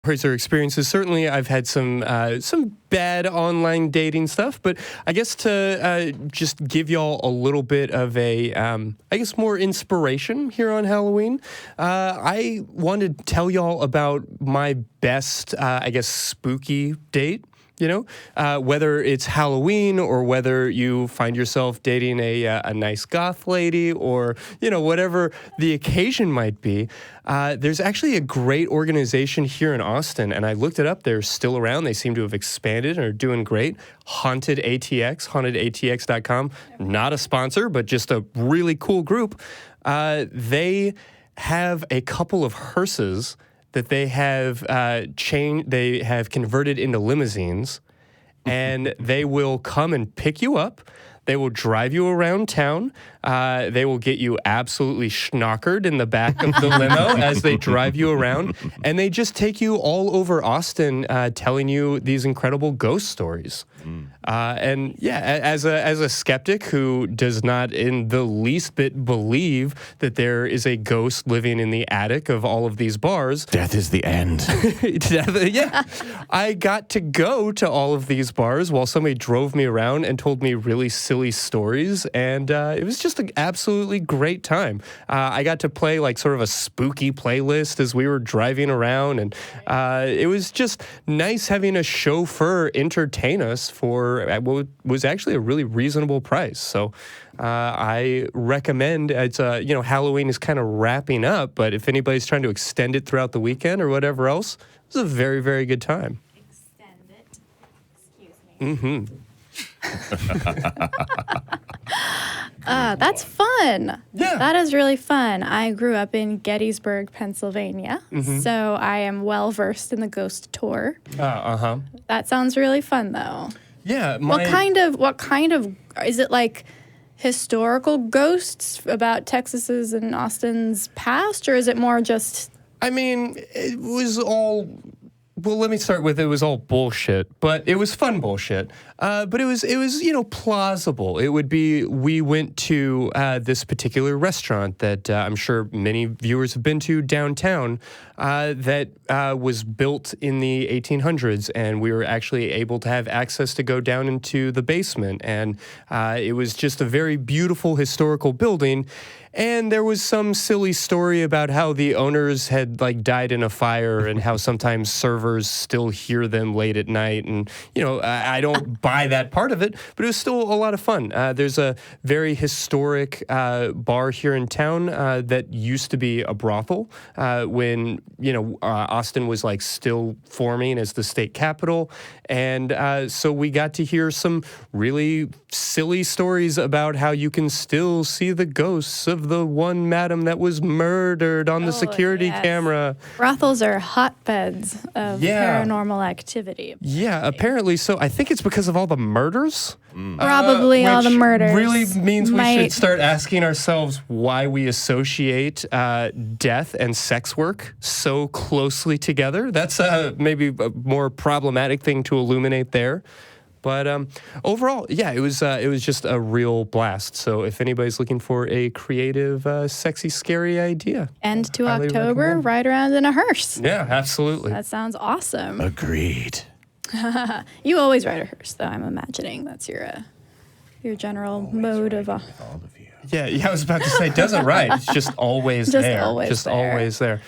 or experiences. Certainly, I've had some bad online dating stuff, but I guess to just give y'all a little bit of a, I guess, more inspiration here on Halloween, I wanted to tell y'all about my best, I guess, spooky date. Whether it's Halloween or whether you find yourself dating a nice goth lady or, whatever the occasion might be, there's actually a great organization here in Austin, and I looked it up. They're still around. They seem to have expanded and are doing great. Haunted ATX, hauntedatx.com. Not a sponsor, but just a really cool group. They have a couple of hearses that they have they have converted into limousines, and they will come and pick you up. They will drive you around town. They will get you absolutely schnockered in the back of the limo as they drive you around, and they just take you all over Austin, telling you these incredible ghost stories. And yeah, as a skeptic who does not in the least bit believe that there is a ghost living in the attic of all of these bars. Death is the end. Yeah. I got to go to all of these bars while somebody drove me around and told me really silly stories. And it was just an absolutely great time. I got to play like sort of a spooky playlist as we were driving around. And it was just nice having a chauffeur entertain us for what was actually a really reasonable price. So I recommend, it's Halloween is kind of wrapping up, but if anybody's trying to extend it throughout the weekend or whatever else, it's a very, very good time. Extend it. Excuse me. That's fun. Yeah. That is really fun. I grew up in Gettysburg, Pennsylvania, so I am well versed in the ghost tour. That sounds really fun, though. Yeah. What kind of is it, like historical ghosts about Texas's and Austin's past, or is it more just? I mean, it was all. Well, let me start with it was all bullshit, but it was fun bullshit. But it was plausible. It would be, we went to this particular restaurant that I'm sure many viewers have been to downtown that was built in the 1800s, and we were actually able to have access to go down into the basement, and it was just a very beautiful historical building. And there was some silly story about how the owners had died in a fire and how sometimes servers still hear them late at night. And, I don't buy that part of it, but it was still a lot of fun. There's a very historic bar here in town that used to be a brothel when, Austin was still forming as the state capital. And so we got to hear some really silly stories about how you can still see the ghosts of the one madam that was murdered on the security camera. Brothels are hotbeds of paranormal activity. Yeah, apparently so. I think it's because of all the murders. Probably all the murders. Really means we should start asking ourselves why we associate death and sex work so closely together. That's maybe a more problematic thing to illuminate there. But overall, yeah, it was just a real blast. So if anybody's looking for a creative, sexy, scary idea. End to October, ride around in a hearse. Yeah, absolutely. That sounds awesome. Agreed. You always ride a hearse, though, I'm imagining. That's your general mode of... All of you. Yeah, I was about to say, doesn't ride. It's just always there. Always there. Always there.